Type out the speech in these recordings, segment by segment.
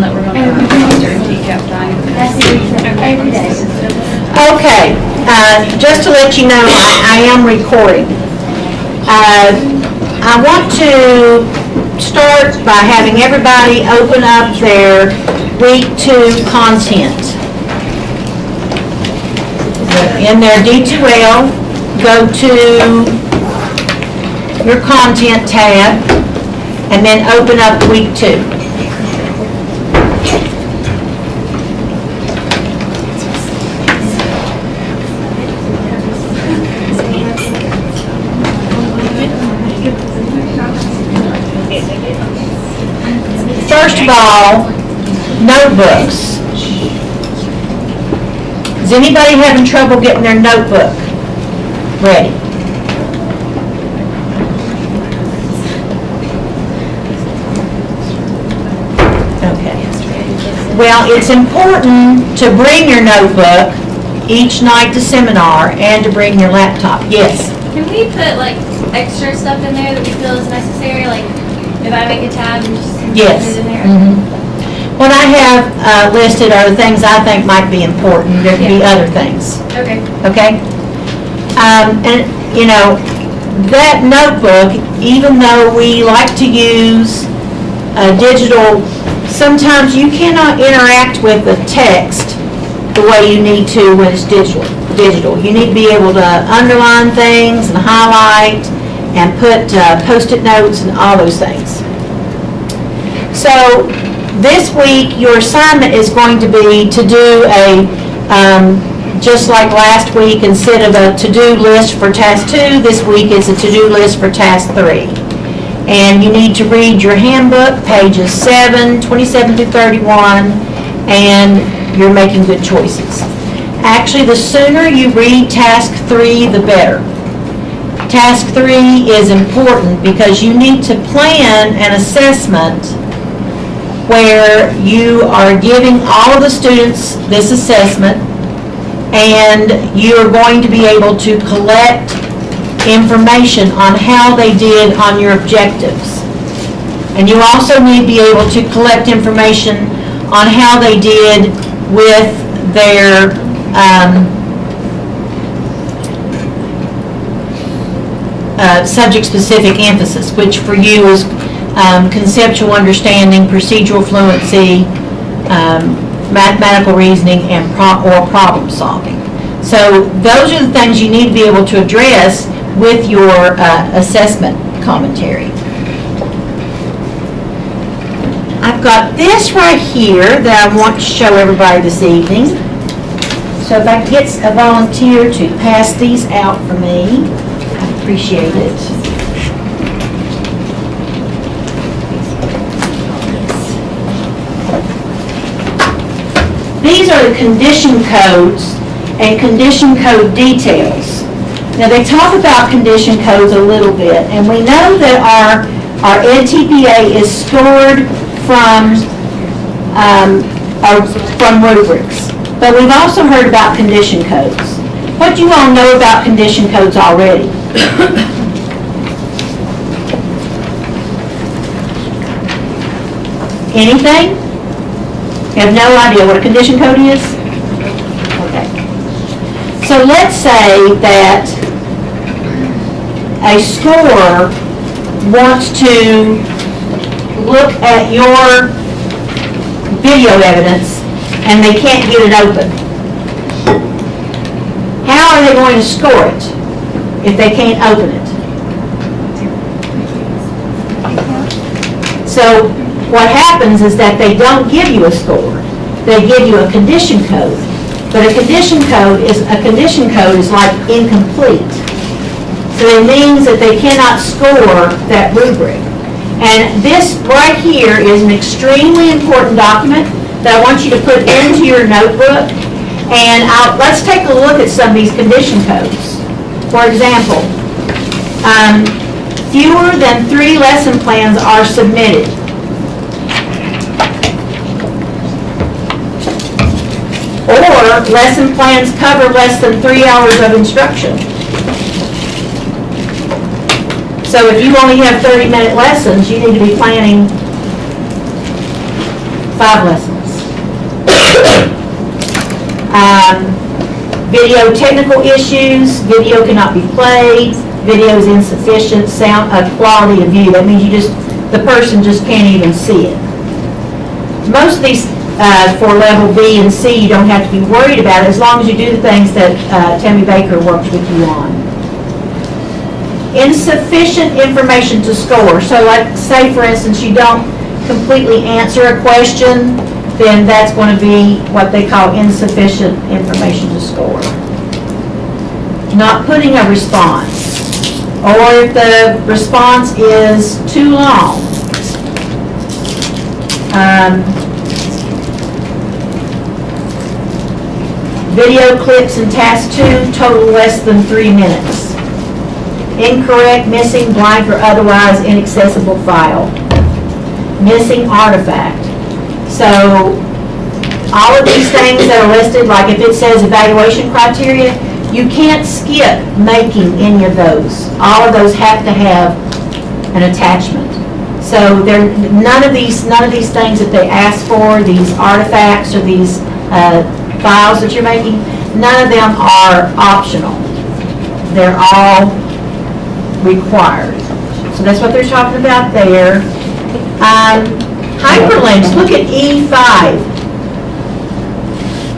that we're going to have during TCAP time. Every day. Okay, just to let you know, I am recording. I want to start by having everybody open up their week 2 content. In their D2L, go to your content tab and then open up week 2. First of all, notebooks. Is anybody having trouble getting their notebook ready? Okay. Well, it's important to bring your notebook each night to seminar and to bring your laptop. Yes? Can we put like extra stuff in there that we feel is necessary? Like if I make a tab and just Yes. put it in there? Mm-hmm. What I have listed are the things I think might be important. There could be other things. Okay. Okay? And, you know, that notebook, even though we like to use digital, sometimes you cannot interact with the text the way you need to when it's digital. You need to be able to underline things and highlight and put Post-it notes and all those things. So this week, your assignment is going to be to do a, just like last week, instead of a to-do list for task 2, this week is a to-do list for task 3. And you need to read your handbook, pages 27 through 31, and you're making good choices. Actually, the sooner you read task 3, the better. Task 3 is important because you need to plan an assessment where you are giving all of the students this assessment, and you are going to be able to collect information on how they did on your objectives. And you also need to be able to collect information on how they did with their subject-specific emphasis, which for you is conceptual understanding, procedural fluency, mathematical reasoning, and or problem solving. So those are the things you need to be able to address with your assessment commentary. I've got this right here that I want to show everybody this evening. So if I could get a volunteer to pass these out for me, I'd appreciate it. These are the condition codes and condition code details. Now they talk about condition codes a little bit, and we know that our EdTPA is scored from rubrics. But we've also heard about condition codes. What do you all know about condition codes already? Anything? You have no idea what a condition code is? Okay. So let's say that a scorer wants to look at your video evidence and they can't get it open. How are they going to score it if they can't open it? So what happens is that they don't give you a score. They give you a condition code. But a condition code is like incomplete. So it means that they cannot score that rubric. And this right here is an extremely important document that I want you to put into your notebook. And let's take a look at some of these condition codes. For example, fewer than 3 lesson plans are submitted. Or lesson plans cover less than 3 hours of instruction. So if you only have 30-minute lessons, you need to be planning 5 lessons. Video technical issues, video cannot be played, video is insufficient, sound, quality of view, that means the person just can't even see it. Most of these for level B and C, you don't have to be worried about it as long as you do the things that Tammy Baker works with you on. Insufficient information to score. So like, say for instance, you don't completely answer a question, then that's going to be what they call insufficient information to score. Not putting a response, or if the response is too long. Video clips in task 2 total less than 3 minutes. Incorrect, missing, blank, or otherwise inaccessible file. Missing artifact. So all of these things that are listed, like if it says evaluation criteria, you can't skip making any of those. All of those have to have an attachment. So none of these things that they ask for, these artifacts or these files that you're making, none of them are optional. They're all required. So that's what they're talking about there. Hyperlinks, look at E5.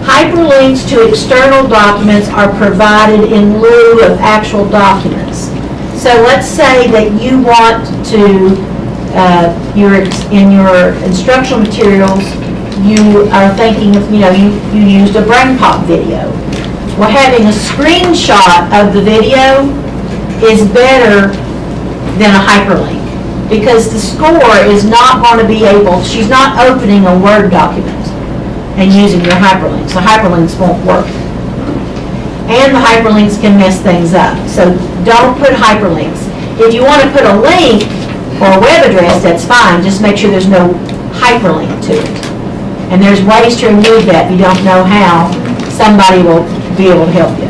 Hyperlinks to external documents are provided in lieu of actual documents. So let's say that you want to, in your instructional materials, you are thinking of, you used a brain pop video. Well, having a screenshot of the video is better than a hyperlink, because the score is not going to be able, she's not opening a Word document and using your hyperlinks. The hyperlinks won't work. And the hyperlinks can mess things up. So don't put hyperlinks. If you want to put a link or a web address, that's fine. Just make sure there's no hyperlink to it. And there's ways to remove that. If you don't know how, somebody will be able to help you.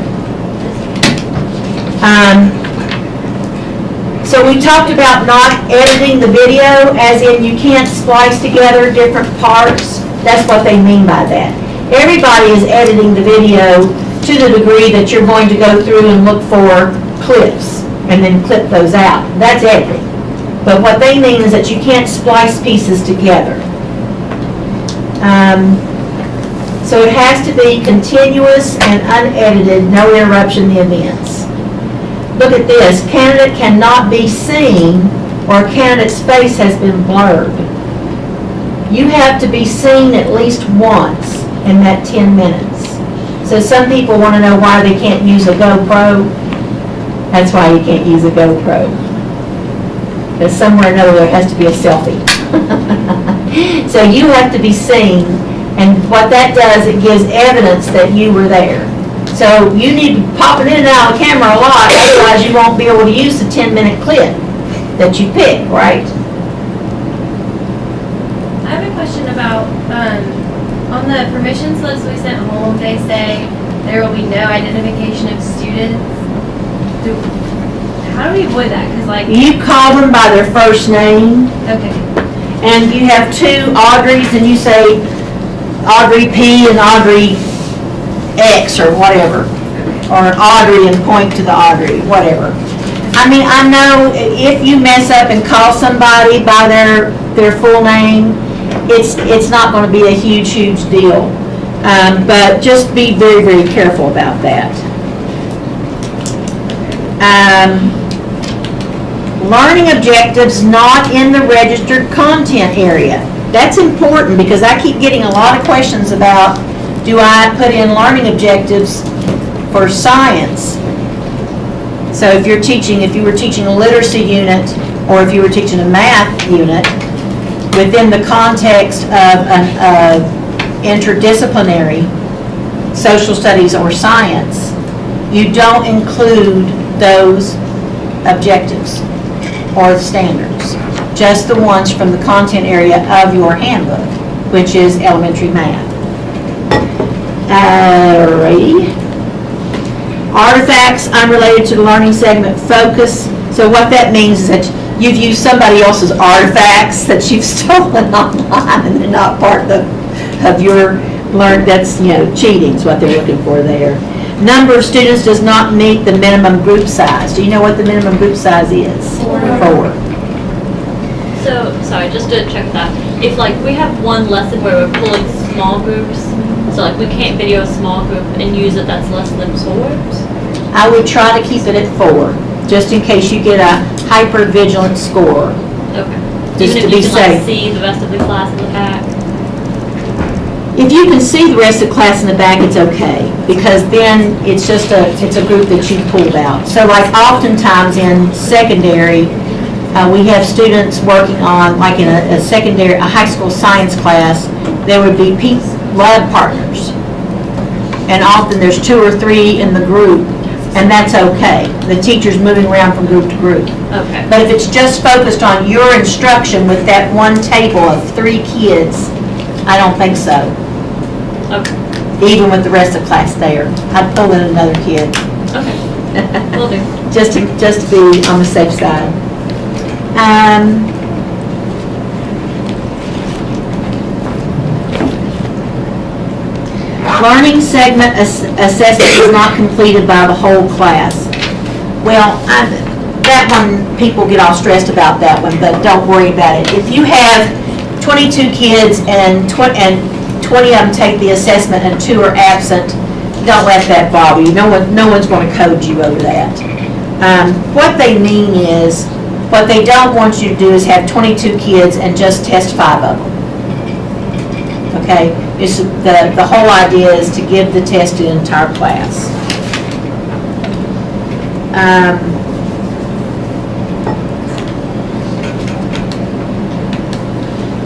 So we talked about not editing the video, as in you can't splice together different parts. That's what they mean by that. Everybody is editing the video to the degree that you're going to go through and look for clips and then clip those out. That's editing. But what they mean is that you can't splice pieces together. So it has to be continuous and unedited, no interruption in the events. Look at this. Candidate cannot be seen, or candidate's face has been blurred. You have to be seen at least once in that 10 minutes. So some people want to know why they can't use a GoPro. That's why you can't use a GoPro. Because somewhere or another there has to be a selfie. So you have to be seen, and what that does, it gives evidence that you were there. So you need to pop it in and out of the camera a lot, otherwise you won't be able to use the 10-minute clip that you pick, right? I have a question about, on the permission slips we sent home, they say there will be no identification of students. How do we avoid that? Because like... You call them by their first name. Okay. And you have 2 Audreys, and you say Audrey P and Audrey X or whatever. Or Audrey and point to the Audrey, whatever. I mean, I know if you mess up and call somebody by their full name, it's not going to be a huge deal. But just be very, very careful about that. Learning objectives not in the registered content area. That's important, because I keep getting a lot of questions about, do I put in learning objectives for science? So if you were teaching a literacy unit, or if you were teaching a math unit, within the context of an interdisciplinary social studies or science, you don't include those objectives or standards, just the ones from the content area of your handbook, which is elementary math. Alrighty. Artifacts unrelated to the learning segment focus. So what that means is that you've used somebody else's artifacts that you've stolen online and they're not part of your that's, cheating is what they're looking for there. Number of students does not meet the minimum group size. Do you know what the minimum group size is? 4. So, sorry, just to check that. If we have one lesson where we're pulling small groups, so we can't video a small group and use it that's less than 4? I would try to keep it at 4, just in case you get a hyper-vigilant score. Okay. Just Even to if be you can safe. see the rest of the class in the back? If you can see the rest of the class in the back, it's okay, because then it's just it's a group that you pulled out. So oftentimes in secondary, we have students working on, in a high school science class, there would be lab partners. And often there's 2 or 3 in the group, and that's okay. The teacher's moving around from group to group. Okay. But if it's just focused on your instruction with that one table of 3 kids, I don't think so. Okay. Even with the rest of class there. I'd pull in another kid. Okay. Will do. just to be on the safe side. Learning segment assessment is not completed by the whole class. Well, that one, people get all stressed about that one, but don't worry about it. If you have 22 kids and 20 of them take the assessment and 2 are absent, don't let that bother you. No one's going to code you over that. What they mean is, what they don't want you to do is have 22 kids and just test 5 of them. Okay? The whole idea is to give the test to the entire class.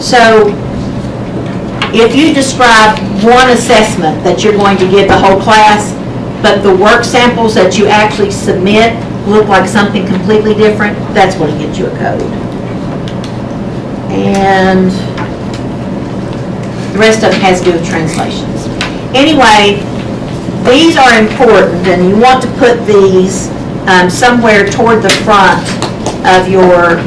So, if you describe one assessment that you're going to give the whole class, but the work samples that you actually submit look like something completely different, that's going to get you a code. And the rest of it has to do with translations. Anyway, these are important, and you want to put these somewhere toward the front of your,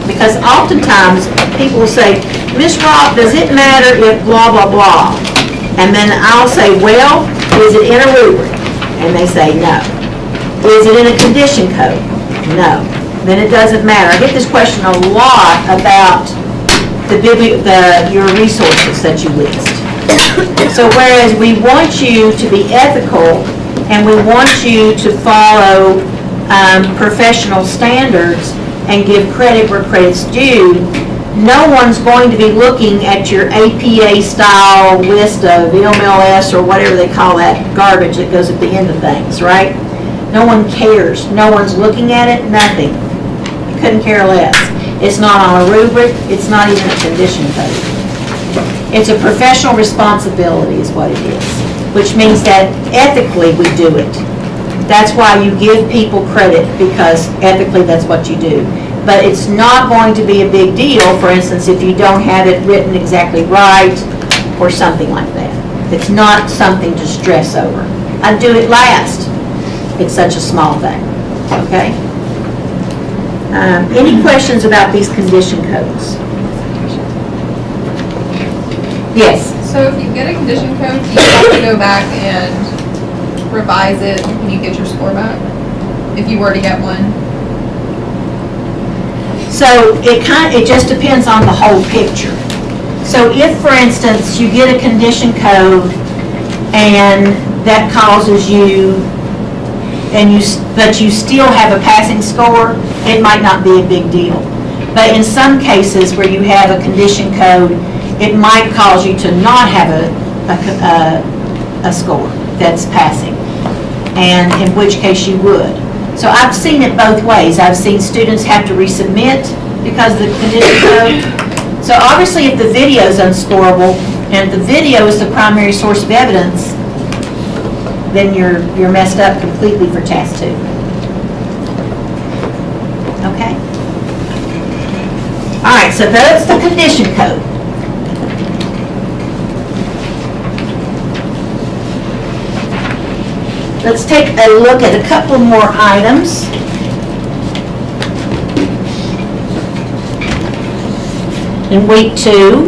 because oftentimes people will say, Miss Rock, does it matter if blah, blah, blah? And then I'll say, well, is it in a rubric? And they say, no. Is it in a condition code? No. Then it doesn't matter. I get this question a lot about your resources that you list. So whereas we want you to be ethical and we want you to follow professional standards and give credit where credit's due, no one's going to be looking at your APA style list of MLS or whatever they call that garbage that goes at the end of things, right? No one cares. No one's looking at it, nothing. Couldn't care less. It's not on a rubric, it's not even a condition code. It's a professional responsibility is what it is, which means that ethically we do it. That's why you give people credit, because ethically that's what you do. But it's not going to be a big deal, for instance, if you don't have it written exactly right or something like that. It's not something to stress over. I'd do it last. It's such a small thing, okay? Any questions about these condition codes? Yes? So if you get a condition code, do you have to go back and revise it when you get your score back? If you were to get one? So it just depends on the whole picture. So if, for instance, you get a condition code and that causes you, but you still have a passing score, it might not be a big deal. But in some cases where you have a condition code, it might cause you to not have a score that's passing, and in which case you would. So I've seen it both ways. I've seen students have to resubmit because of the condition code. So obviously if the video is unscorable, and if the video is the primary source of evidence, then you're messed up completely for task 2. Okay? All right, so that's the condition code. Let's take a look at a couple more items. In week 2,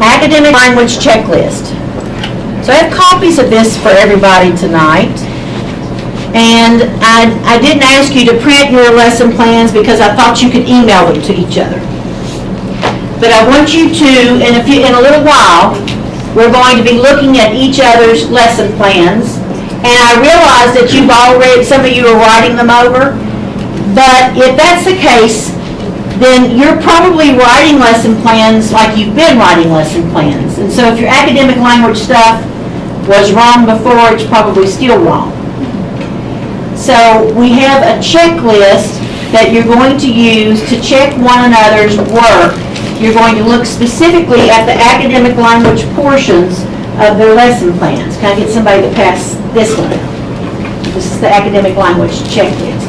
academic language checklist. So I have copies of this for everybody tonight. And I didn't ask you to print your lesson plans because I thought you could email them to each other. But I want you to, in a little while, we're going to be looking at each other's lesson plans. And I realize that some of you are writing them over. But if that's the case, then you're probably writing lesson plans like you've been writing lesson plans. And so if your academic language stuff was wrong before, it's probably still wrong. So we have a checklist that you're going to use to check one another's work. You're going to look specifically at the academic language portions of their lesson plans. Can I get somebody to pass this one out? This is the academic language checklist.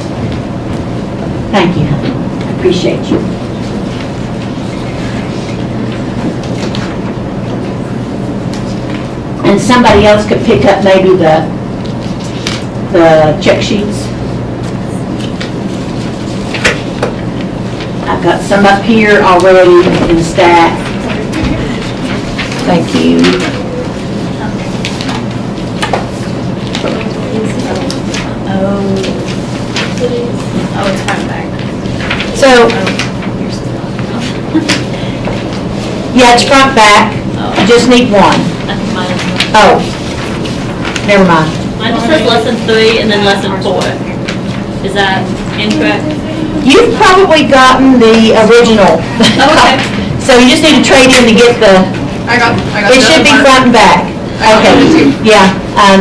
Thank you, honey. I appreciate you. And somebody else could pick up maybe the check sheets. I've got some up here already in the stack. Thank you. Oh, it's front back. So, yeah, it's front back. I just need one. I think mine is. Oh, never mind. Mine just says lesson 3 and then lesson 4. Is that incorrect? You've probably gotten the original. Okay. So you just need to trade in to get the, I got it should be front and back. I got Okay, it too. yeah,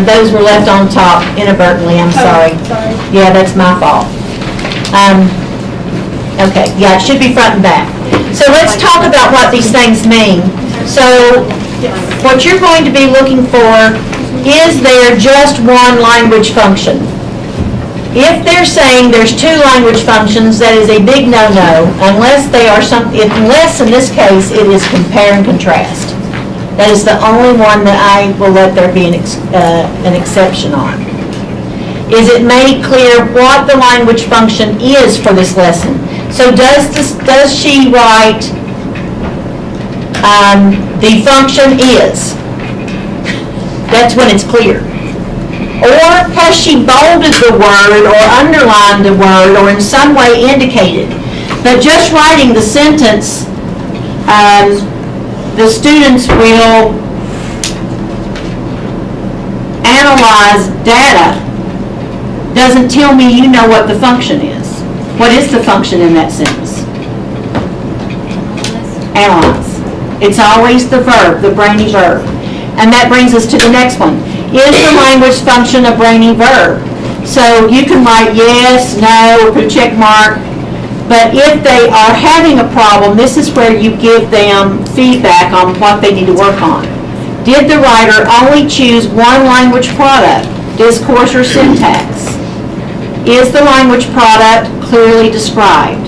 those were left on top inadvertently, I'm sorry. Sorry. Yeah, that's my fault. Okay, yeah, it should be front and back. So let's talk about what these things mean. So what you're going to be looking for, is there just one language function? If they're saying there's 2 language functions, that is a big no-no, unless in this case it is compare and contrast. That is the only one that I will let there be an exception on. Is it made clear what the language function is for this lesson? So does she write the function is? That's when it's clear. Or has she bolded the word or underlined the word or in some way indicated? But just writing the sentence, the students will analyze data, doesn't tell me you know what the function is. What is the function in that sentence? Analyze. It's always the verb, the brainy verb. And that brings us to the next one. Is the language function a brainy verb? So you can write yes, no, or put a check mark. But if they are having a problem, this is where you give them feedback on what they need to work on. Did the writer only choose one language product, discourse or syntax? Is the language product clearly described?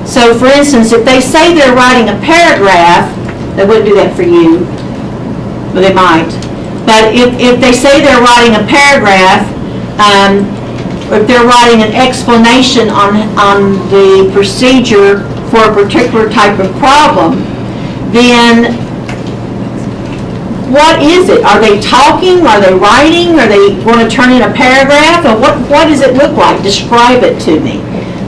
So for instance, if they say they're writing a paragraph, they wouldn't do that for you, but they might. But if they say they're writing a paragraph, or if they're writing an explanation on the procedure for a particular type of problem, then what is it? Are they talking? Are they writing? Are they going to turn in a paragraph? Or what does it look like? Describe it to me.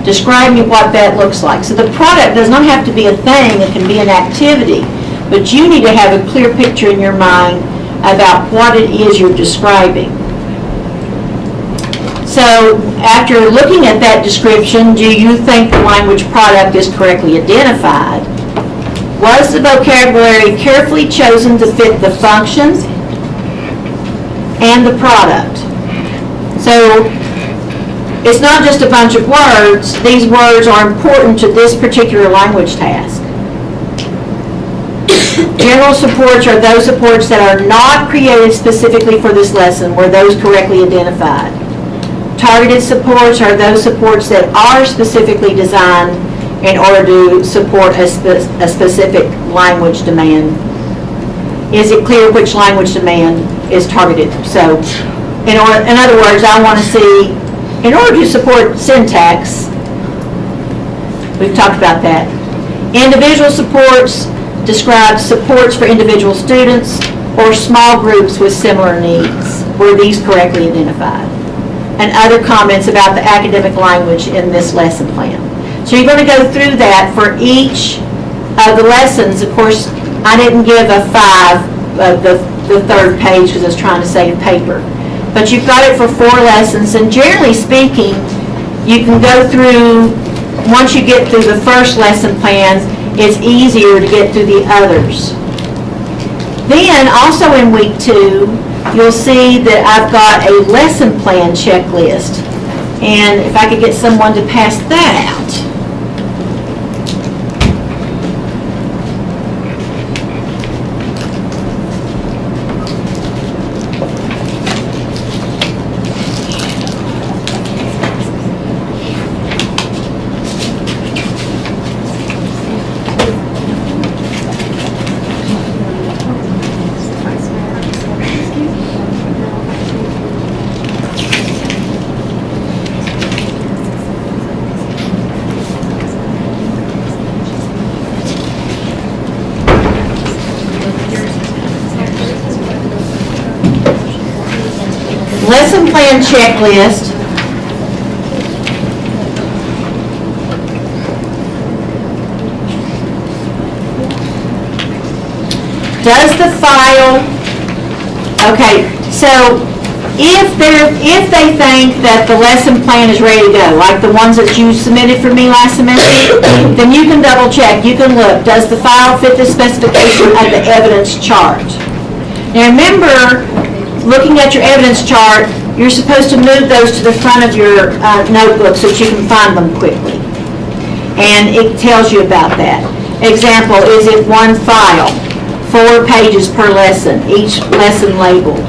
Describe me what that looks like. So the product does not have to be a thing. It can be an activity. But you need to have a clear picture in your mind about what it is you're describing. So after looking at that description, do you think the language product is correctly identified? Was the vocabulary carefully chosen to fit the functions and the product? So it's not just a bunch of words. These words are important to this particular language task. General supports are those supports that are not created specifically for this lesson. Were those correctly identified? Targeted supports are those supports that are specifically designed in order to support a specific language demand. Is it clear which language demand is targeted? So In other words, I want to see, in order to support syntax, we've talked about that. Individual supports describes supports for individual students or small groups with similar needs. Were these correctly identified? And other comments about the academic language in this lesson plan. So you're going to go through that for each of the lessons. Of course, I didn't give a 5 of the third page because I was trying to save paper. But you've got it for 4 lessons, and generally speaking, you can go through, once you get through the first lesson plan, it's easier to get through the others. Then, also in week 2, you'll see that I've got a lesson plan checklist. And if I could get someone to pass that out. Lesson plan checklist. Does the file, okay, so if they think that the lesson plan is ready to go, like the ones that you submitted for me last semester, then you can double check, you can look, does the file fit the specification of the evidence chart? Now remember, looking at your evidence chart, you're supposed to move those to the front of your notebook so that you can find them quickly. And it tells you about that. Example, is it one file, 4 pages per lesson, each lesson labeled?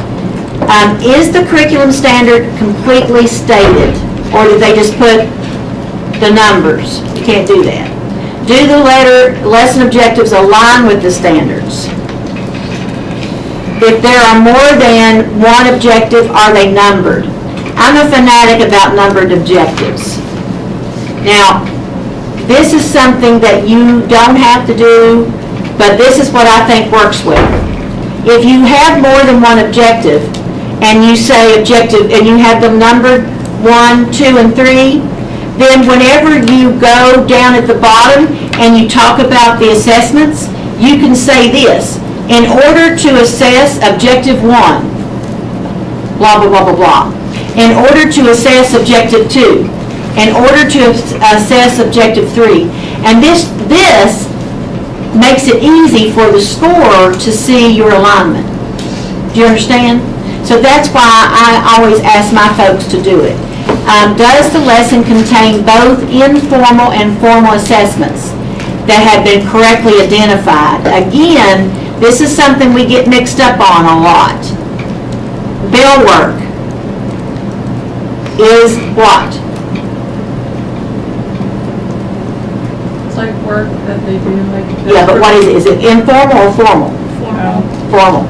Is the curriculum standard completely stated, or did they just put the numbers? You can't do that. Do the lesson objectives align with the standards? If there are more than one objective, are they numbered? I'm a fanatic about numbered objectives. Now, this is something that you don't have to do, but this is what I think works well. If you have more than one objective, and you say objective, and you have them numbered 1, 2, and 3, then whenever you go down at the bottom and you talk about the assessments, you can say this: in order to assess objective 1, blah, blah, blah, blah, blah. In order to assess objective 2. In order to assess objective 3. And this makes it easy for the scorer to see your alignment. Do you understand? So that's why I always ask my folks to do it. Does the lesson contain both informal and formal assessments that have been correctly identified? Again, this is something we get mixed up on a lot. Bell work is what? It's like work that they do, like. Yeah, but what is it? Is it informal or formal? Formal.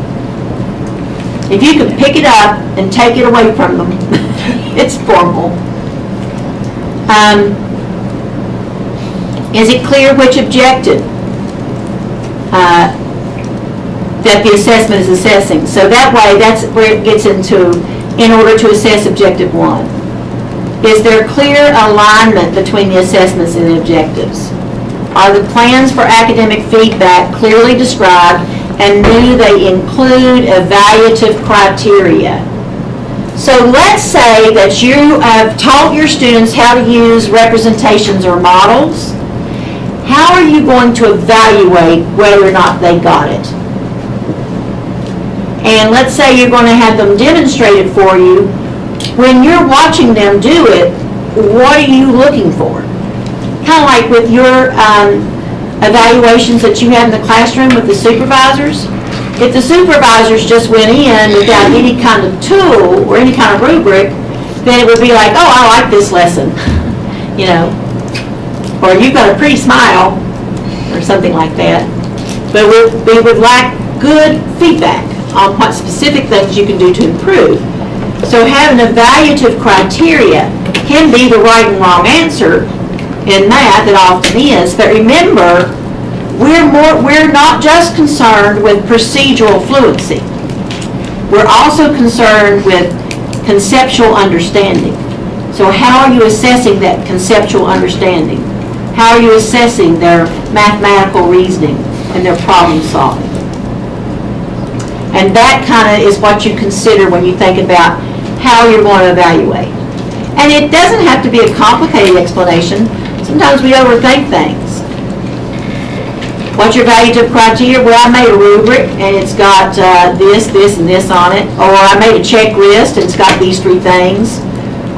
If you can pick it up and take it away from them, it's formal. Is it clear which objective that the assessment is assessing? So that way, that's where it gets into, in order to assess objective 1. Is there clear alignment between the assessments and the objectives? Are the plans for academic feedback clearly described, and do they include evaluative criteria? So let's say that you have taught your students how to use representations or models. How are you going to evaluate whether or not they got it? And let's say you're going to have them demonstrated for you. When you're watching them do it, what are you looking for? Kind of like with your evaluations that you have in the classroom with the supervisors. If the supervisors just went in without any kind of tool or any kind of rubric, then it would be like, oh, I like this lesson, you know, or you've got a pretty smile, or something like that. But we would like good feedback on what specific things you can do to improve. So having evaluative criteria can be the right and wrong answer in math, it often is, but remember, we're not just concerned with procedural fluency. We're also concerned with conceptual understanding. So how are you assessing that conceptual understanding? How are you assessing their mathematical reasoning and their problem solving? And that kind of is what you consider when you think about how you're going to evaluate. And it doesn't have to be a complicated explanation. Sometimes we overthink things. What's your evaluative criteria? Well, I made a rubric and it's got this, and this on it. Or I made a checklist and it's got these 3 things.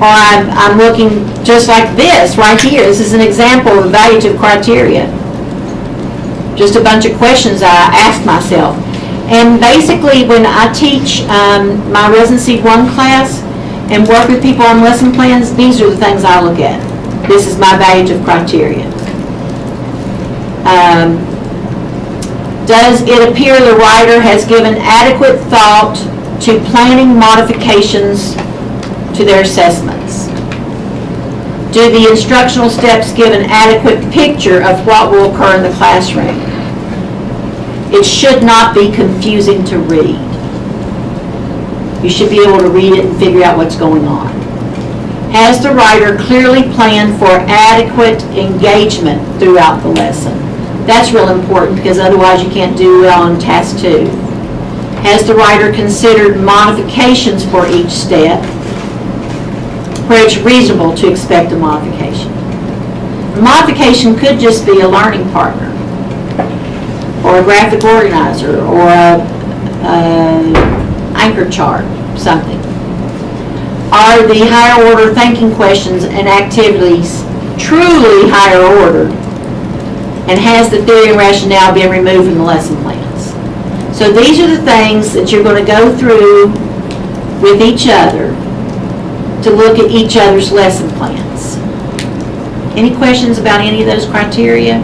Or I'm looking just like this right here. This is an example of evaluative criteria. Just a bunch of questions I asked myself. And basically when I teach my Residency 1 class and work with people on lesson plans, these are the things I look at. This is my evaluative criteria. Does it appear the writer has given adequate thought to planning modifications to their assessments? Do the instructional steps give an adequate picture of what will occur in the classroom? It should not be confusing to read. You should be able to read it and figure out what's going on. Has the writer clearly planned for adequate engagement throughout the lesson? That's real important because otherwise you can't do well on task 2. Has the writer considered modifications for each step where it's reasonable to expect a modification? A modification could just be a learning partner or a graphic organizer or a anchor chart, something. Are the higher order thinking questions and activities truly higher ordered? And has the theory and rationale been removed from the lesson plans? So these are the things that you're going to go through with each other to look at each other's lesson plans. Any questions about any of those criteria?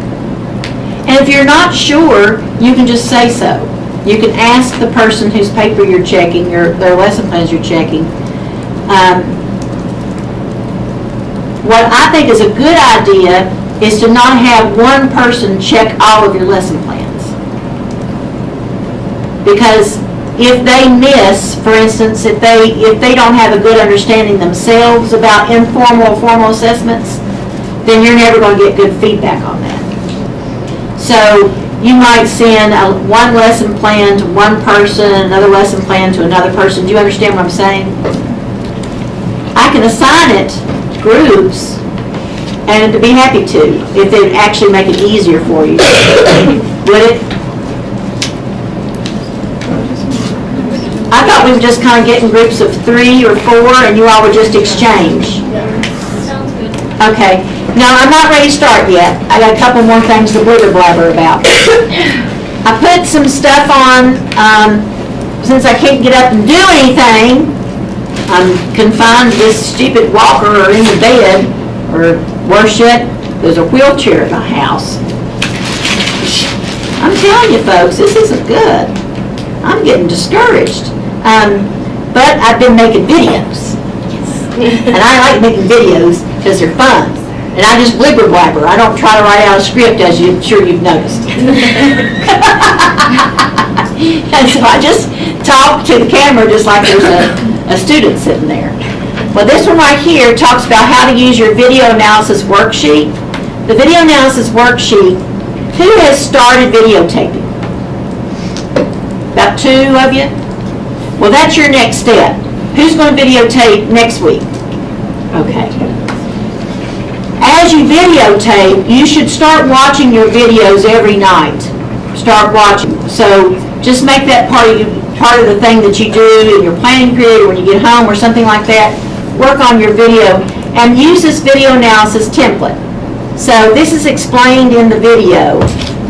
And if you're not sure, you can just say so. You can ask the person whose paper you're checking, their lesson plans you're checking. What I think is a good idea is to not have one person check all of your lesson plans. Because if they miss, for instance, if they don't have a good understanding themselves about informal or formal assessments, then you're never going to get good feedback on that. So you might send one lesson plan to one person, another lesson plan to another person. Do you understand what I'm saying? I can assign it to groups and to be happy to, if it would actually make it easier for you. Would it? I thought we were just kind of getting groups of 3 or 4 and you all would just exchange. Sounds good. Okay. Now, I'm not ready to start yet. I got a couple more things to blabber about. I put some stuff on, since I can't get up and do anything, I'm confined to this stupid walker or in the bed, or worse yet, there's a wheelchair in the house. I'm telling you folks, this isn't good. I'm getting discouraged. But I've been making videos. And I like making videos because they're fun. And I just blabber. I don't try to write out a script, as I'm sure you've noticed. And so I just talk to the camera just like there's a student sitting there. Well, this one right here talks about how to use your video analysis worksheet. The video analysis worksheet, who has started videotaping? About 2 of you? Well, that's your next step. Who's going to videotape next week? Okay. As you videotape, you should start watching your videos every night. Start watching. So just make that part of the thing that you do in your planning period or when you get home or something like that. Work on your video and use this video analysis template. So this is explained in the video,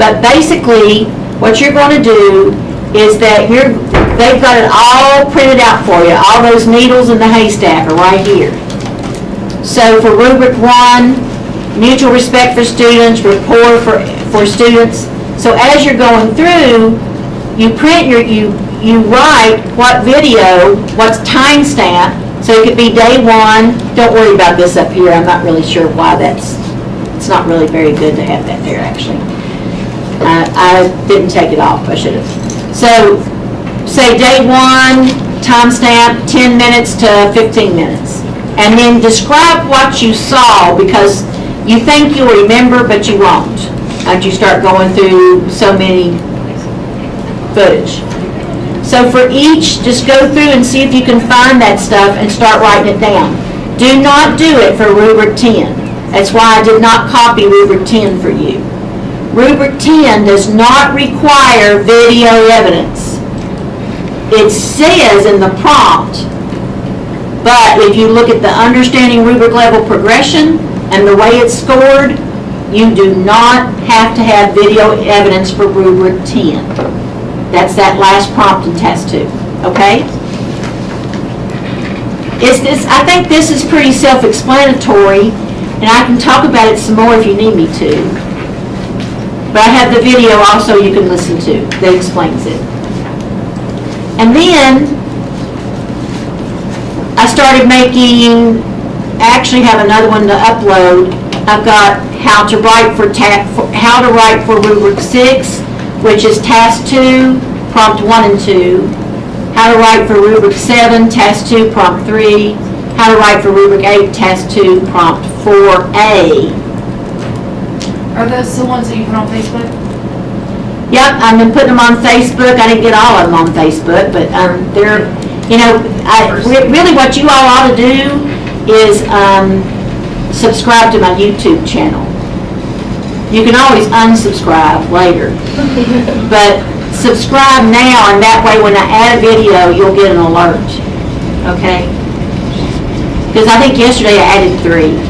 but basically what you're going to do is that they've got it all printed out for you. All those needles in the haystack are right here. So for rubric 1, mutual respect for students, rapport for students. So as you're going through, you you write what video, what's timestamp, so it could be day 1. Don't worry about this up here, I'm not really sure why it's not really very good to have that there, actually. I didn't take it off, I should have. So, say day 1, timestamp 10 minutes to 15 minutes. And then describe what you saw, because you think you'll remember, but you won't. As you start going through so many footage. So for each, just go through and see if you can find that stuff and start writing it down. Do not do it for rubric 10. That's why I did not copy rubric 10 for you. Rubric 10 does not require video evidence. It says in the prompt, but if you look at the understanding rubric level progression and the way it's scored, you do not have to have video evidence for rubric 10. That's that last prompt in test 2, okay? I think this is pretty self-explanatory, and I can talk about it some more if you need me to. But I have the video also you can listen to that explains it. And then I started making, I actually have another one to upload. I've got how to write for rubric 6, which is task 2, prompt 1 and 2. How to write for rubric 7, task 2, prompt 3. How to write for rubric 8, task 2, prompt 4A. Are those the ones that you put on Facebook? Yep, I've been putting them on Facebook. I didn't get all of them on Facebook, but they're, really what you all ought to do is subscribe to my YouTube channel. You can always unsubscribe later, but subscribe now, and that way when I add a video, you'll get an alert, okay? Because I think yesterday I added 3.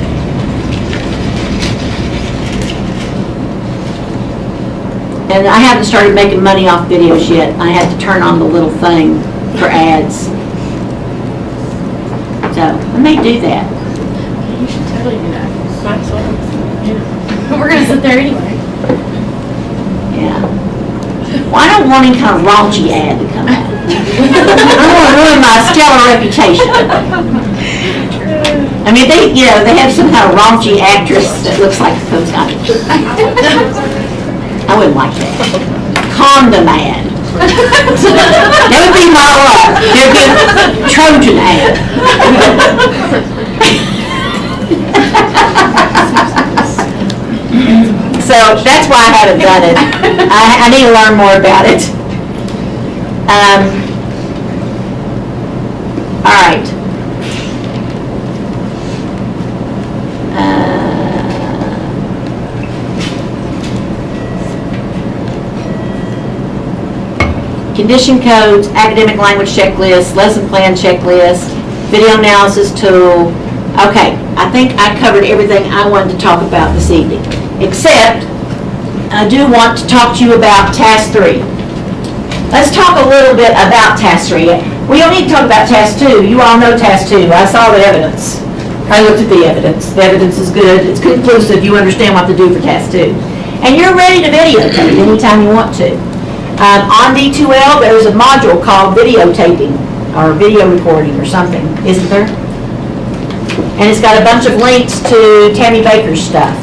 And I haven't started making money off videos yet. I had to turn on the little thing for ads. So, I may do that. You should totally do that. Might as well. We're gonna sit there anyway. Yeah. Well, I don't want any kind of raunchy ad to come out. I don't want to ruin my stellar reputation. I mean, they have some kind of raunchy actress that looks like those guys. I wouldn't like that. Condom ad. That would be my luck. There'd be a Trojan ad. So that's why I haven't done it. I need to learn more about it. All right. Condition codes, academic language checklist, lesson plan checklist, video analysis tool. Okay, I think I covered everything I wanted to talk about this evening, except I do want to talk to you about task 3. Let's talk a little bit about task 3. We don't need to talk about task 2. You all know task 2. I saw the evidence. I looked at the evidence. The evidence is good. It's conclusive. You understand what to do for task 2. And you're ready to videotape anytime you want to. On D2L, there's a module called videotaping, or video recording, or something, isn't there? And it's got a bunch of links to Tammy Baker's stuff.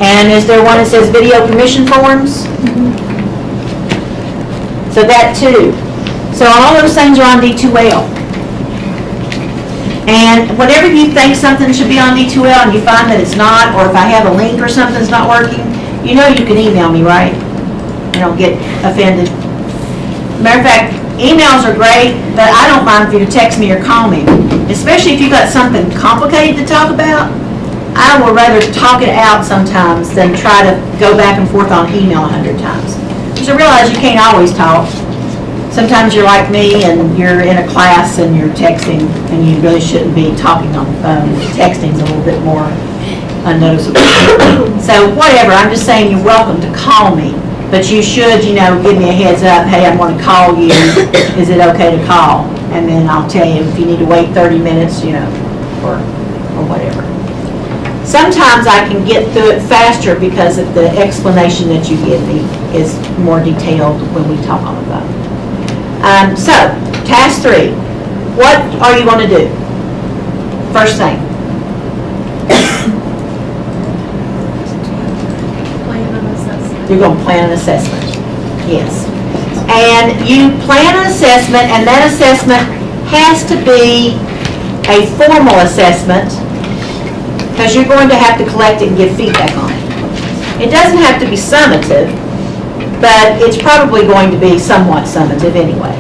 And is there one that says video permission forms? So that too. So all those things are on D2L. And whenever you think something should be on D2L and you find that it's not, or if I have a link or something's not working, you know you can email me, right? And don't get offended. Matter of fact, emails are great, but I don't mind if you text me or call me. Especially if you've got something complicated to talk about. I would rather talk it out sometimes than try to go back and forth on email 100 times. Because I realize you can't always talk. Sometimes you're like me and you're in a class and you're texting and you really shouldn't be talking on the phone. Texting's a little bit more unnoticeable. So whatever, I'm just saying you're welcome to call me. But you should, give me a heads up, hey, I'm going to call you, is it okay to call? And then I'll tell you if you need to wait 30 minutes, or whatever. Sometimes I can get through it faster because of the explanation that you give me is more detailed when we talk on the phone. So, task 3, what are you going to do? First thing. Plan an assessment. You're going to plan an assessment. Yes. And you plan an assessment, and that assessment has to be a formal assessment because you're going to have to collect it and give feedback on it. It doesn't have to be summative, but it's probably going to be somewhat summative anyway.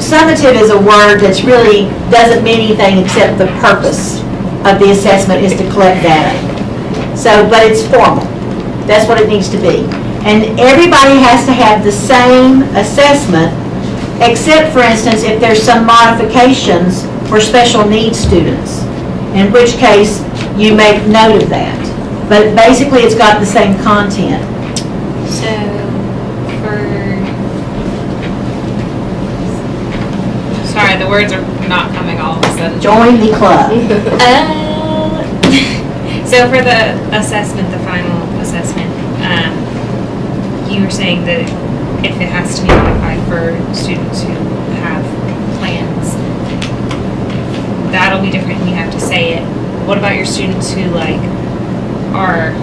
Summative is a word that's really doesn't mean anything except the purpose of the assessment is to collect data. So, but it's formal. That's what it needs to be. And everybody has to have the same assessment, except, for instance, if there's some modifications for special needs students, in which case you make note of that. But basically, it's got the same content. So, sorry, the words are not coming all of a sudden. Join the club. So for the assessment, the final assessment, you were saying that if it has to be modified for students who have plans, that'll be different and you have to say it. What about your students who are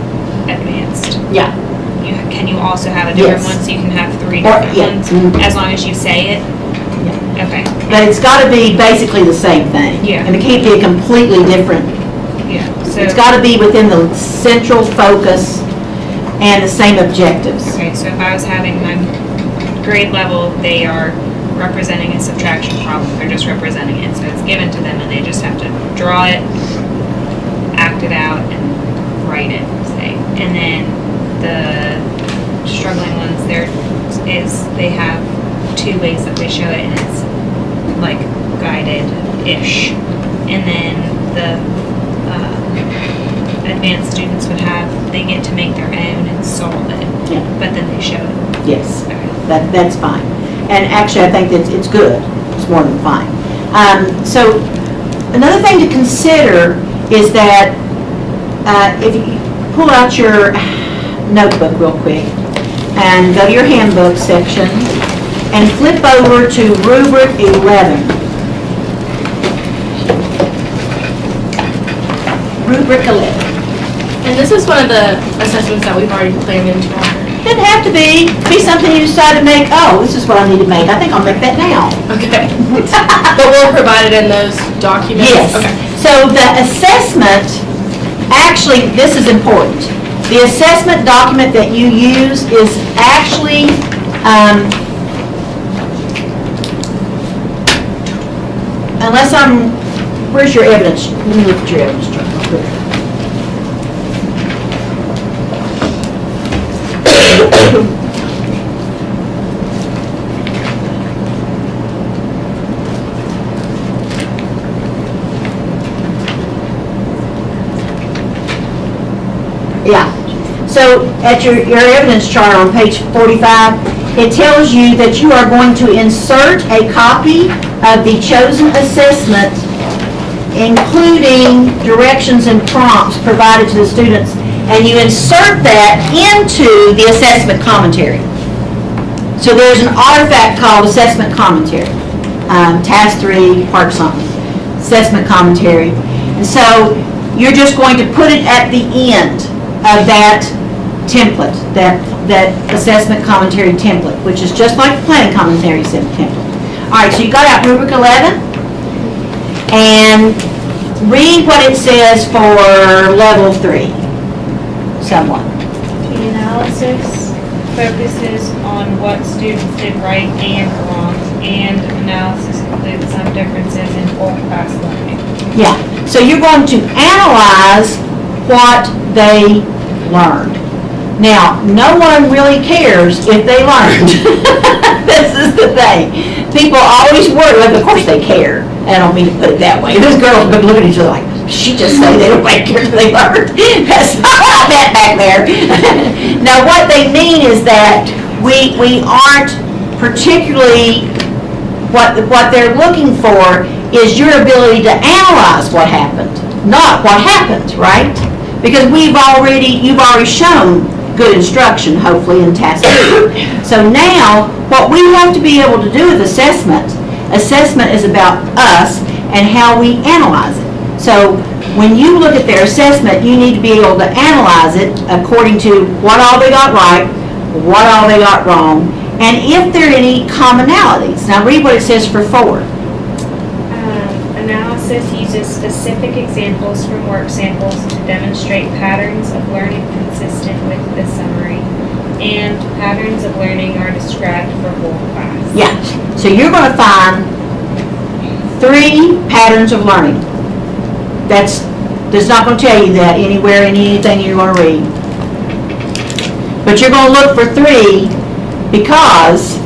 advanced? Yeah. Can you also have a different Yes. one, so you can have 3 Or- different yeah. ones, Mhm. as long as you say it? Yeah. Okay, But it's got to be basically the same thing. Yeah. And it can't be a completely different. yeah, so. It's got to be within the central focus and the same objectives. Okay, so if I was having my grade level, they are representing a subtraction problem, they're just representing it, so it's given to them and they just have to draw it, act it out, and write it, say. And then the struggling ones, they have 2 ways that they show it, and it's like guided-ish. And then the advanced students would they get to make their own and solve it, Yeah. but then they show it. Yes. Okay. That's fine. And actually, I think that it's good. It's more than fine. So another thing to consider is that if you pull out your notebook real quick and go to your handbook section and flip over to rubric 11. Rubric 11. And this is one of the assessments that we've already planned into our. Doesn't have to be something you decide to make, oh, this is what I need to make. I think I'll make that now. Okay. But we'll provide it in those documents? Yes. Okay. So the assessment, actually, this is important. The assessment document that you use is actually, where's your evidence? Let me look at your evidence chart real quick. Yeah. So at your evidence chart on page 45, it tells you that you are going to insert a copy of the chosen assessment, including directions and prompts provided to the students, and you insert that into the assessment commentary. So there's an artifact called assessment commentary, task 3, part something, assessment commentary. And so you're just going to put it at the end of that template, that assessment commentary template, which is just like the planning commentary template. All right, so you got out rubric 11, and read what it says for level 3, someone. The analysis focuses on what students did right and wrong, and analysis includes some differences in full class learning. Yeah, so you're going to analyze what they learned. Now, no one really cares if they learned. This is the thing. People always worry, well, of course they care. I don't mean to put it that way. Those girls have been looking at each other like, she just say they don't care if they learned. That's not that back there. Now, what they mean is that we aren't particularly, what they're looking for is your ability to analyze what happened, not what happened, right? Because you've already shown good instruction, hopefully, in task 2. So now, what we have to be able to do with assessment is about us and how we analyze it. So when you look at their assessment, you need to be able to analyze it according to what all they got right, what all they got wrong, and if there are any commonalities. Now read what it says for 4. Analysis uses specific examples from work samples to demonstrate patterns of learning consistent with the summary, and patterns of learning are described for whole class. Yeah, so you're going to find 3 patterns of learning. That's not going to tell you that anywhere in anything you're going to read. But you're going to look for 3 because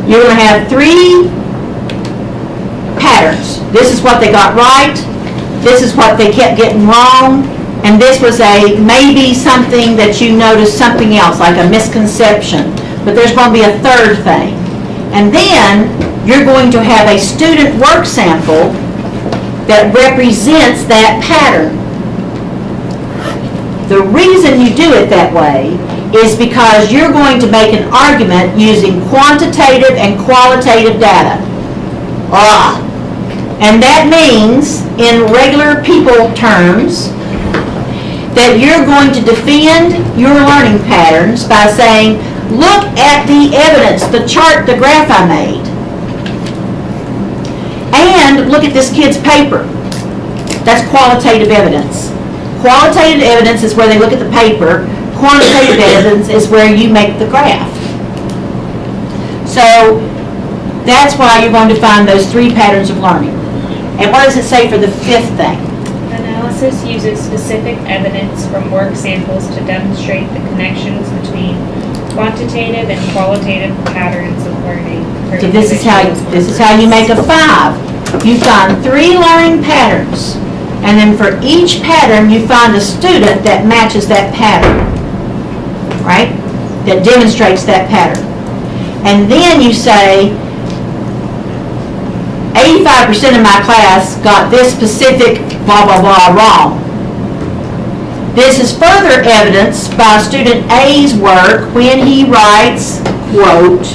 you're going to have 3 patterns. This is what they got right, this is what they kept getting wrong, and this was maybe something that you noticed something else, like a misconception. But there's going to be a 3rd thing. And then you're going to have a student work sample that represents that pattern. The reason you do it that way is because you're going to make an argument using quantitative and qualitative data. And that means, in regular people terms, that you're going to defend your learning patterns by saying, look at the evidence, the chart, the graph I made. And look at this kid's paper. That's qualitative evidence. Qualitative evidence is where they look at the paper. Quantitative evidence is where you make the graph. So that's why you're going to find those 3 patterns of learning. And what does it say for the 5th thing? Analysis uses specific evidence from work samples to demonstrate the connections between quantitative and qualitative patterns of learning. So this is how you make a 5. You find 3 learning patterns, and then for each pattern you find a student that matches that pattern, right? That demonstrates that pattern. And then you say, 85% of my class got this specific blah, blah, blah wrong. This is further evidenced by student A's work when he writes, quote,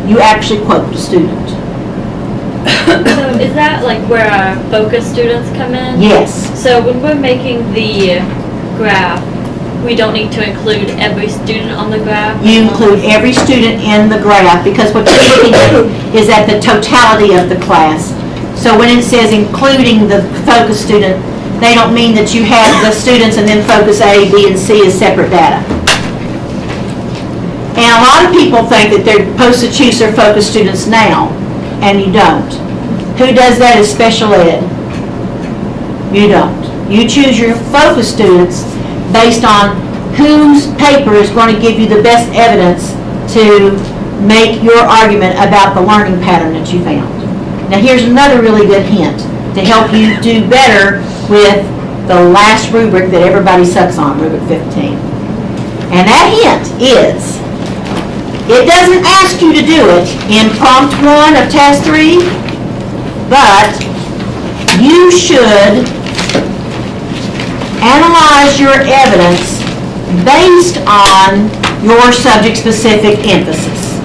you actually quote the student. So is that like where our focus students come in? Yes. So when we're making the graph, we don't need to include every student on the graph? You include every student in the graph because what you're looking at is at the totality of the class. So when it says including the focus student, they don't mean that you have the students and then focus A, B, and C as separate data. And a lot of people think that they're supposed to choose their focus students now, and you don't. Who does that is special ed. You don't. You choose your focus students based on whose paper is going to give you the best evidence to make your argument about the learning pattern that you found. Now here's another really good hint to help you do better with the last rubric that everybody sucks on, rubric 15. And that hint is, it doesn't ask you to do it in prompt 1 of task 3, but you should analyze your evidence based on your subject-specific emphasis.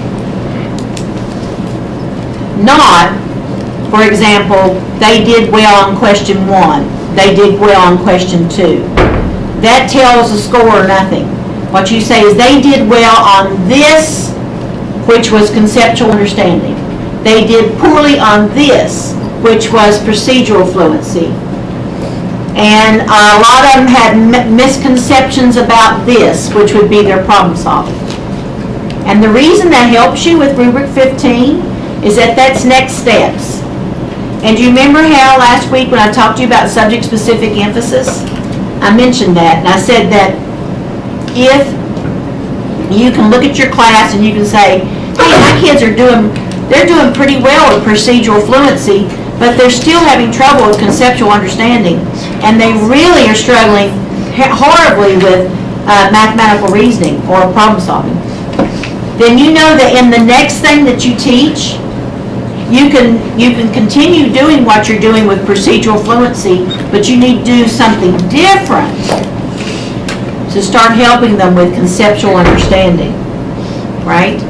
Not, for example, they did well on question 1, they did well on question 2. That tells the score nothing. What you say is they did well on this, which was conceptual understanding. They did poorly on this, which was procedural fluency. And a lot of them had misconceptions about this, which would be their problem solving. And the reason that helps you with rubric 15 is that that's next steps. And do you remember how last week when I talked to you about subject-specific emphasis? I mentioned that, and I said that if you can look at your class and you can say, hey, my kids are doing pretty well with procedural fluency, but they're still having trouble with conceptual understanding, and they really are struggling horribly with mathematical reasoning or problem solving. Then you know that in the next thing that you teach, you can continue doing what you're doing with procedural fluency, but you need to do something different to start helping them with conceptual understanding, right?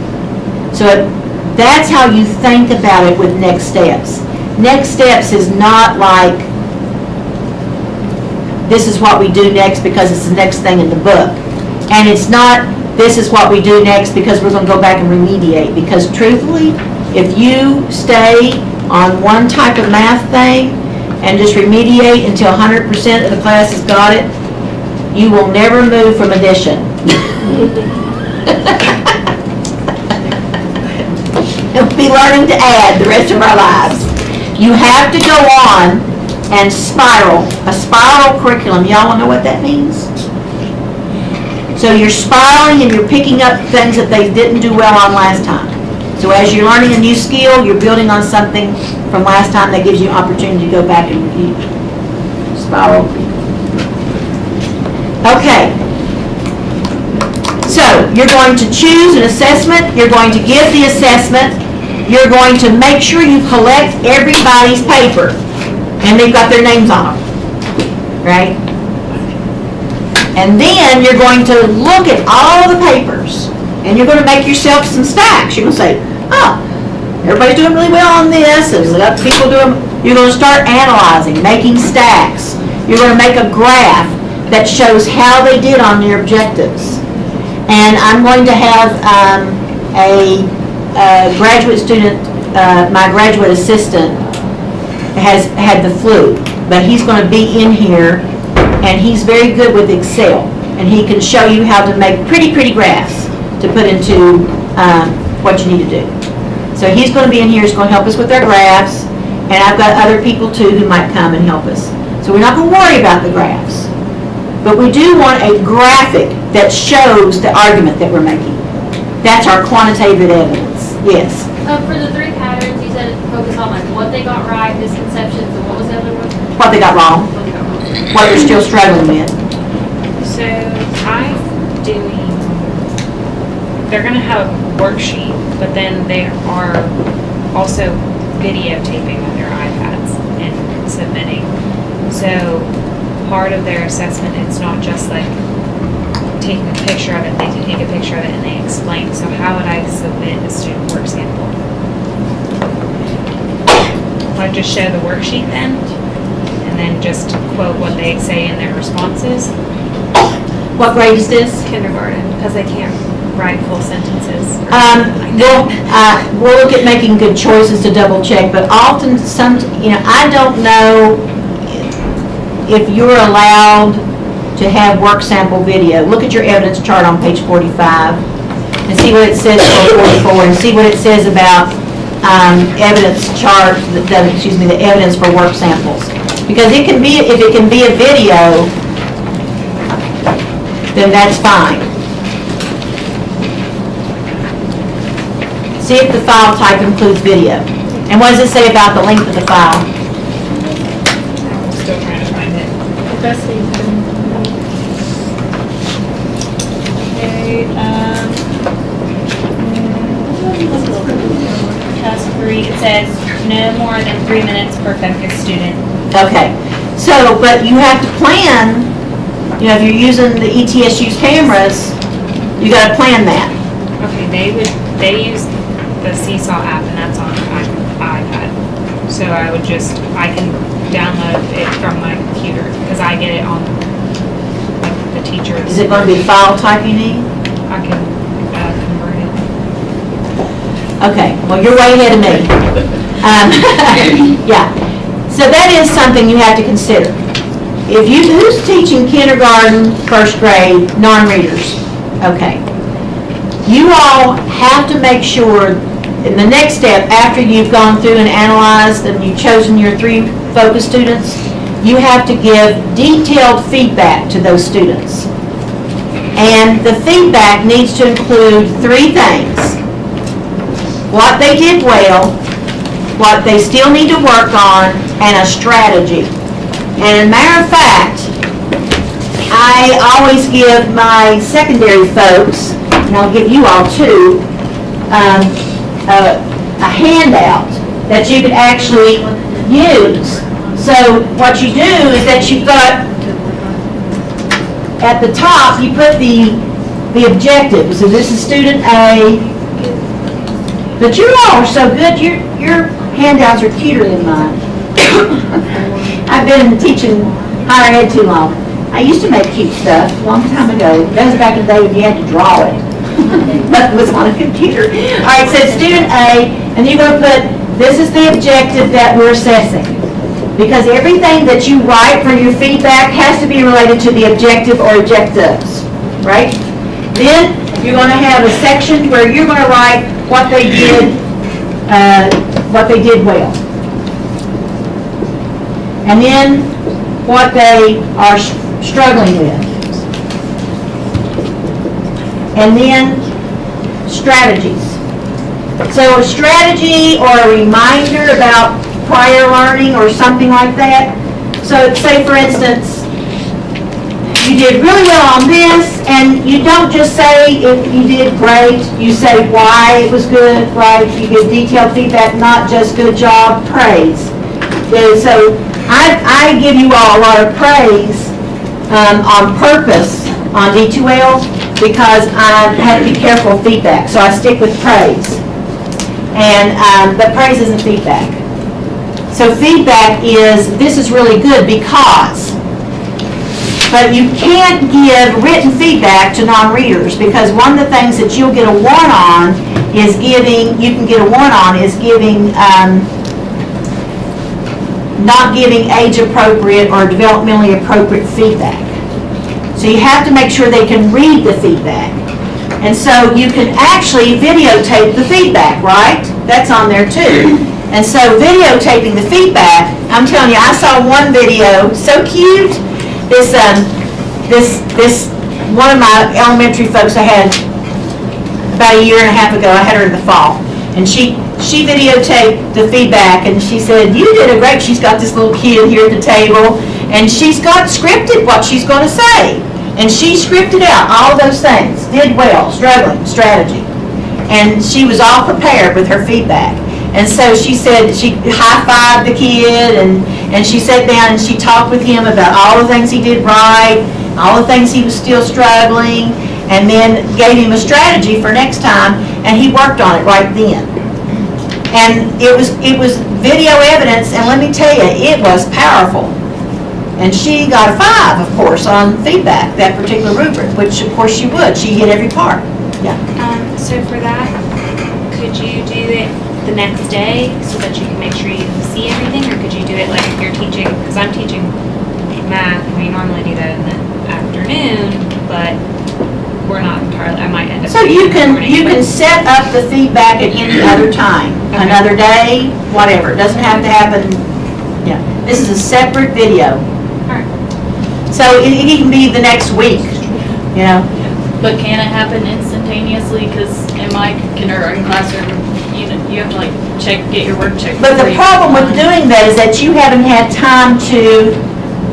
So that's how you think about it with next steps. Next steps is not like, this is what we do next because it's the next thing in the book. And it's not, this is what we do next because we're going to go back and remediate. Because truthfully, if you stay on one type of math thing and just remediate until 100% of the class has got it, you will never move from addition. We'll be learning to add the rest of our lives. You have to go on and spiral, a spiral curriculum. Y'all want to know what that means? So you're spiraling and you're picking up things that they didn't do well on last time. So as you're learning a new skill, you're building on something from last time that gives you opportunity to go back and review. Spiral. Okay. So you're going to choose an assessment. You're going to give the assessment. You're going to make sure you collect everybody's paper. And they've got their names on them, right? And then you're going to look at all the papers, and you're going to make yourself some stacks. You're going to say, oh, everybody's doing really well on this, and other people doing. You're going to start analyzing, making stacks. You're going to make a graph that shows how they did on their objectives. And I'm going to have a graduate student, my graduate assistant, has had the flu, but he's going to be in here, and he's very good with Excel, and he can show you how to make pretty graphs to put into what you need to do. So he's going to be in here, he's going to help us with our graphs, and I've got other people too who might come and help us. So we're not going to worry about the graphs, but we do want a graphic that shows the argument that we're making. That's our quantitative evidence. Yes? For the 3 patterns, you said focus on like what they got right, misconceptions, and what was the other one? What they got wrong, What they got wrong. what they're still struggling with. So I'm doing, they're gonna have a worksheet, but then they are also videotaping on their iPads and submitting. So part of their assessment, it's not just like taking a picture of it, they take a picture of it and they explain. So how would I submit a student work sample? I just show the worksheet then, and then just quote what they say in their responses. What grade is this? Kindergarten, because they can't write full sentences. We'll look at making good choices to double check, but often I don't know if you're allowed to have work sample video. Look at your evidence chart on page 45 and see what it says for 44 and see what it says about evidence chart, the evidence for work samples. Because if it can be a video, then that's fine. See if the file type includes video. And what does it say about the length of the file? I'm still trying to find it. Best thing to do. Okay, task 3, it says no more than 3 minutes per focus student. Okay, so, but you have to plan, if you're using the ETSU's cameras, you gotta plan that. Okay, they use the Seesaw app and that's on iPad. So I can download it from my computer because I get it on the teacher's. Is it gonna be file type you need? I can convert it. Okay, well, you're way ahead of me. Yeah, so that is something you have to consider. Who's teaching kindergarten, first grade, non-readers? Okay. You all have to make sure, in the next step, after you've gone through and analyzed and you've chosen your 3 focus students, you have to give detailed feedback to those students. And the feedback needs to include 3 things. What they did well, what they still need to work on, and a strategy. And as a matter of fact, I always give my secondary folks, and I'll give you all too, a handout that you could actually use. So what you do is that you've got, at the top, you put the objectives. So this is student A. But you all are so good, your handouts are cuter than mine. I've been teaching higher ed too long. I used to make cute stuff a long time ago. That was back in the day when you had to draw it. But it was on a computer. All right, so student A, and you're going to put, this is the objective that we're assessing. Because everything that you write for your feedback has to be related to the objective or objectives, right? Then you're going to have a section where you're going to write what they did well. And then what they are struggling with. And then strategies. So a strategy or a reminder about prior learning or something like that. So say for instance, you did really well on this, and you don't just say if you did great, you say why it was good, right? You give detailed feedback, not just good job, praise. So I give you all a lot of praise on purpose on D2L because I have to be careful of feedback, so I stick with praise. And but praise isn't feedback. So feedback is, this is really good because, but you can't give written feedback to non-readers because one of the things that you'll get a 1 on is giving, not giving age appropriate or developmentally appropriate feedback. So you have to make sure they can read the feedback. And so you can actually videotape the feedback, right? That's on there too. And so videotaping the feedback, I'm telling you, I saw one video, so cute. This one of my elementary folks I had about a year and a half ago, I had her in the fall. And she videotaped the feedback and she said, you did a great, she's got this little kid here at the table and she's got scripted what she's going to say. And she scripted out all of those things, did well, struggling, strategy. And she was all prepared with her feedback. And so she said, she high-fived the kid and she sat down and she talked with him about all the things he did right, all the things he was still struggling, and then gave him a strategy for next time, and he worked on it right then. And it was video evidence, and let me tell you, it was powerful. And she got a 5, of course, on feedback, that particular rubric, which of course she would. She hit every part. Yeah. So for that, could you do it the next day so that you can make sure you see everything, or could you do it like if you're teaching, because I'm teaching math, we normally do that in the afternoon, but we're not entirely, I might end up. So you can set up the feedback at any other time, Okay. another day, whatever. It doesn't have to happen. Yeah. This is a separate video. Alright. So it can be the next week, you know. But can it happen instantaneously? Because in my kindergarten classroom, you have to like get your work checked. But the before you problem with come on. doing that is that you haven't had time to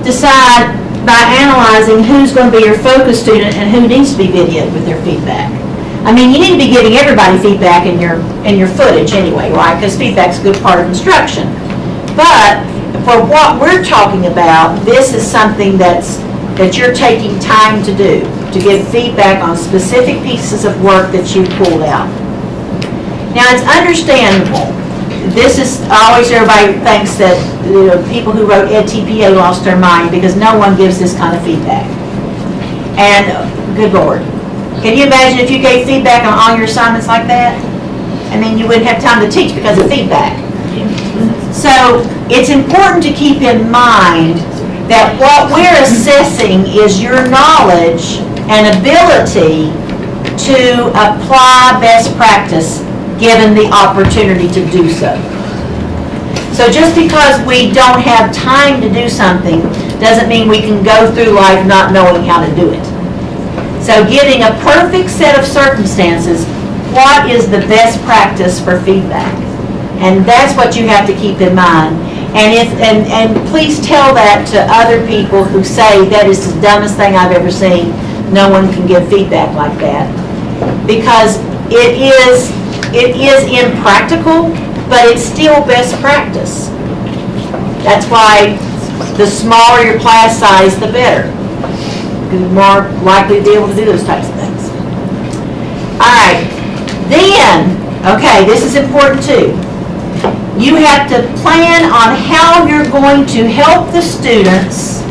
decide by analyzing who's going to be your focus student and who needs to be videoed with their feedback. I mean, you need to be giving everybody feedback in your footage anyway, right? Because feedback's a good part of instruction. But for what we're talking about, this is something that you're taking time to do, to give feedback on specific pieces of work that you've pulled out. Now, it's understandable. This is always, everybody thinks that people who wrote EdTPA lost their mind because no one gives this kind of feedback. And good Lord, can you imagine if you gave feedback on all your assignments like that? I mean, you wouldn't have time to teach because of feedback. So it's important to keep in mind that what we're assessing is your knowledge and ability to apply best practice given the opportunity to do so. So just because we don't have time to do something doesn't mean we can go through life not knowing how to do it. So giving a perfect set of circumstances, what is the best practice for feedback? And that's what you have to keep in mind. And please tell that to other people who say that is the dumbest thing I've ever seen. No one can give feedback like that. Because it is impractical but it's still best practice. That's why the smaller your class size, the better. You're more likely to be able to do those types of things. All right, then, okay, this is important too. You have to plan on how you're going to help the students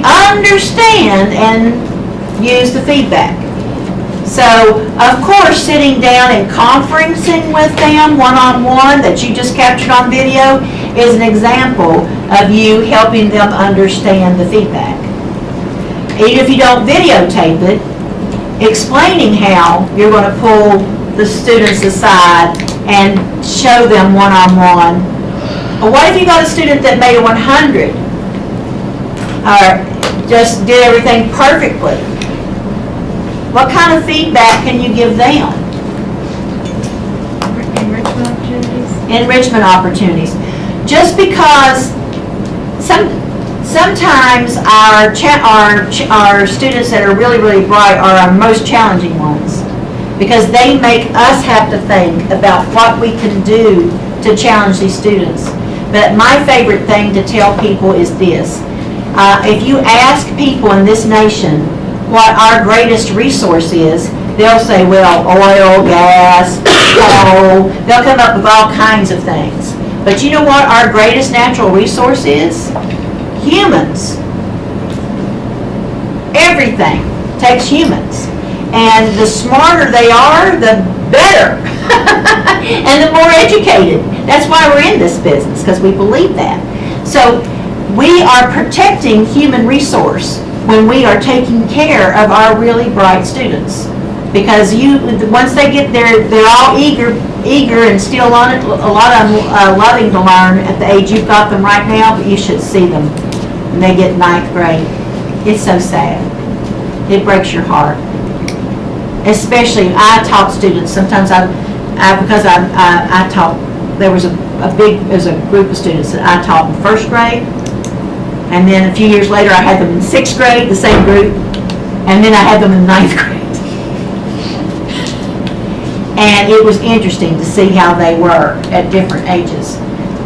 understand and use the feedback. So, of course, sitting down and conferencing with them one-on-one that you just captured on video is an example of you helping them understand the feedback. Even if you don't videotape it, explaining how you're going to pull the students aside and show them one-on-one. Or what if you got a student that made a 100 or just did everything perfectly? What kind of feedback can you give them? Enrichment opportunities. Enrichment opportunities. Just because sometimes our students that are really, really bright are our most challenging ones, because they make us have to think about what we can do to challenge these students. But my favorite thing to tell people is this. If you ask people in this nation what our greatest resource is, they'll say, well, oil, gas, coal. They'll come up with all kinds of things. But you know what our greatest natural resource is? Humans. Everything takes humans. And the smarter they are, the better. And the more educated. That's why we're in this business, because we believe that. So we are protecting human resource when we are taking care of our really bright students. Because once they get there, they're all eager and still on it, a lot of them loving to learn at the age you've got them right now, but you should see them when they get 9th grade. It's so sad. It breaks your heart. Especially, I taught students, sometimes because I taught, there was a group of students that I taught in 1st grade, and then a few years later I had them in 6th grade, the same group, and then I had them in 9th grade. And it was interesting to see how they were at different ages.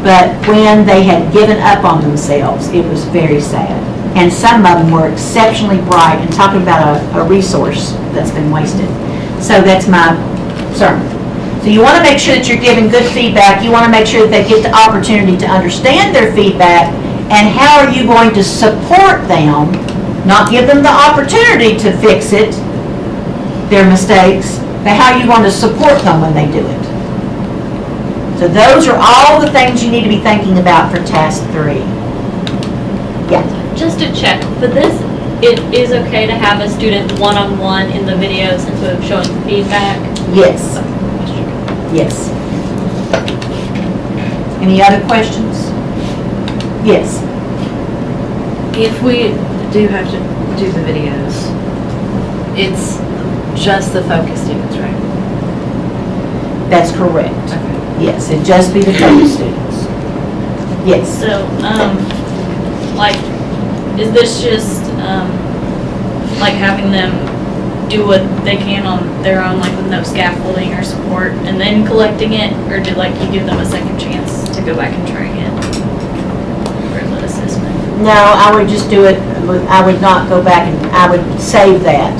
But when they had given up on themselves, it was very sad. And some of them were exceptionally bright, and talking about a resource that's been wasted. So that's my sermon. So you want to make sure that you're giving good feedback. You want to make sure that they get the opportunity to understand their feedback, and how are you going to support them, not give them the opportunity to fix it, their mistakes, but how are you going to support them when they do it. So those are all the things you need to be thinking about for task 3. Yeah. Just to check, for this, it is okay to have a student one-on-one in the video since we're showing feedback? Yes. Yes. Any other questions? Yes. If we do have to do the videos, it's just the focus students, right? That's correct. Okay. Yes, it'd just be the focus students. Yes. So, like, is this just, like having them do what they can on their own, like with no scaffolding or support, and then collecting it, or do like you give them a second chance to go back and try again for the assessment? No, I would just do it, I would not go back, and I would save that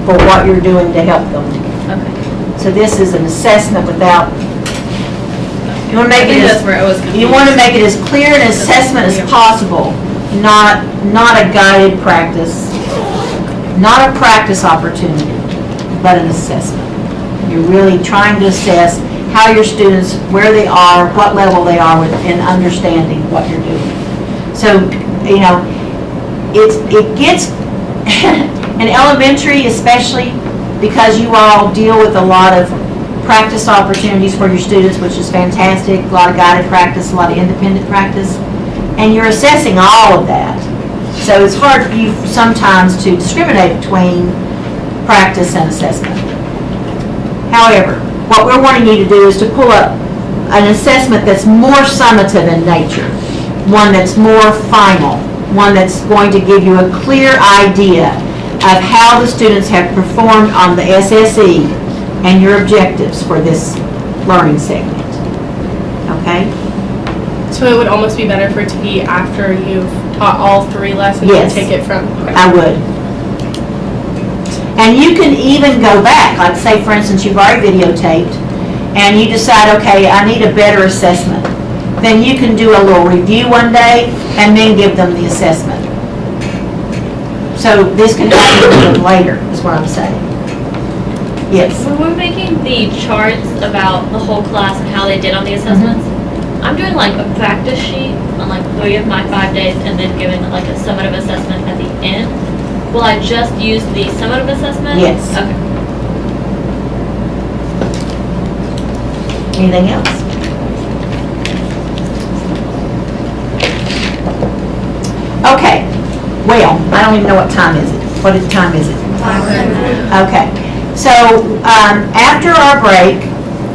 for what you're doing to help them. Okay. So this is an assessment without, you want to make it that's as, where I was confused. you want to make it as clear an assessment as possible, not a guided practice, not a practice opportunity, but an assessment. You're really trying to assess how your students, where they are, what level they are in understanding what you're doing. So, you know, it gets, in elementary especially, because you all deal with a lot of practice opportunities for your students, which is fantastic, a lot of guided practice, a lot of independent practice, and you're assessing all of that. So it's hard for you sometimes to discriminate between practice and assessment. However, what we're wanting you to do is to pull up an assessment that's more summative in nature, one that's more final, one that's going to give you a clear idea of how the students have performed on the SSE and your objectives for this learning segment. okay? So it would almost be better for it to be after you've taught all 3 lessons Yes. and take it from. I would. And you can even go back, like say for instance, you've already videotaped, and you decide, okay, I need a better assessment. Then you can do a little review one day, and then give them the assessment. So this can happen a little later, is what I'm saying. Yes. When we're making the charts about the whole class and how they did on the assessments, I'm doing like a practice sheet on like 3 of my 5 days and then giving like a summative assessment at the end. Will I just use the summative assessment? Yes. Okay. Anything else? Okay, well, I don't even know what time is it. What time is it? Okay, so after our break,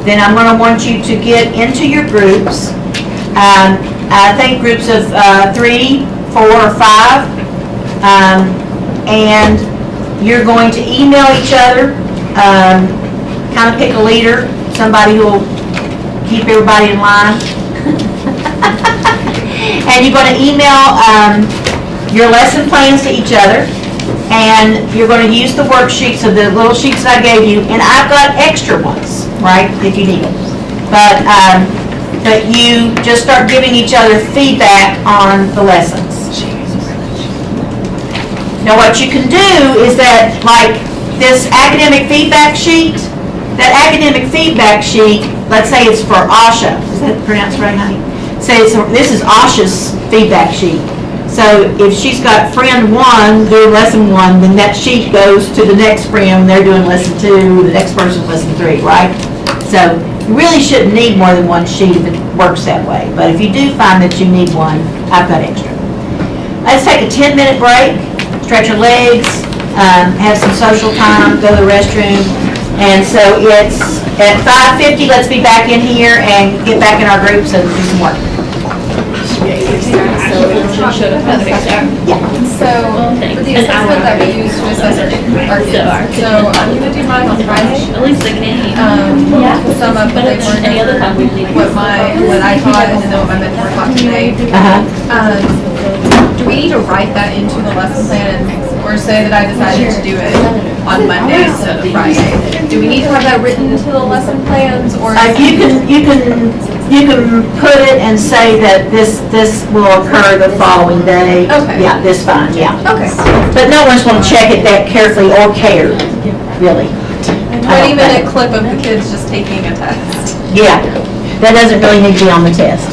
then I'm going to want you to get into your groups. I think groups of 3, 4, or 5. And you're going to email each other, kind of pick a leader, somebody who will keep everybody in line. And you're going to email your lesson plans to each other, and you're going to use the worksheets of the little sheets that I gave you, and I've got extra ones, right, if you need them. But you just start giving each other feedback on the lessons. Now what you can do is that, like this academic feedback sheet, let's say it's for Asha. Is that pronounced right, honey? Say this is Asha's feedback sheet. So if she's got friend 1 doing lesson 1, then that sheet goes to the next friend, they're doing lesson 2, the next person's lesson 3, right? So you really shouldn't need more than 1 sheet if it works that way. But if you do find that you need one, I've got extra. Let's take a 10-minute break. Stretch your legs, have some social time, go to the restroom. And so it's at 5:50, let's be back in here and get back in our groups and do some work. Yeah. So, for the assessment that we use to assess our kids, so I'm gonna do mine on Friday. At least they can. Sum up what they learned, Any other time we need. what I taught, and then what my mentor taught today. Do we need to write that into the lesson plan, or say that I decided to do it on Monday instead of Friday? Do we need to have that written into the lesson plans, or? You can put it and say that this will occur the following day. Okay. Yeah, this fine, yeah. Okay. But no one's going to check it that carefully or care, really. 20-minute clip of the kids just taking a test. Yeah, that doesn't really need to be on the test.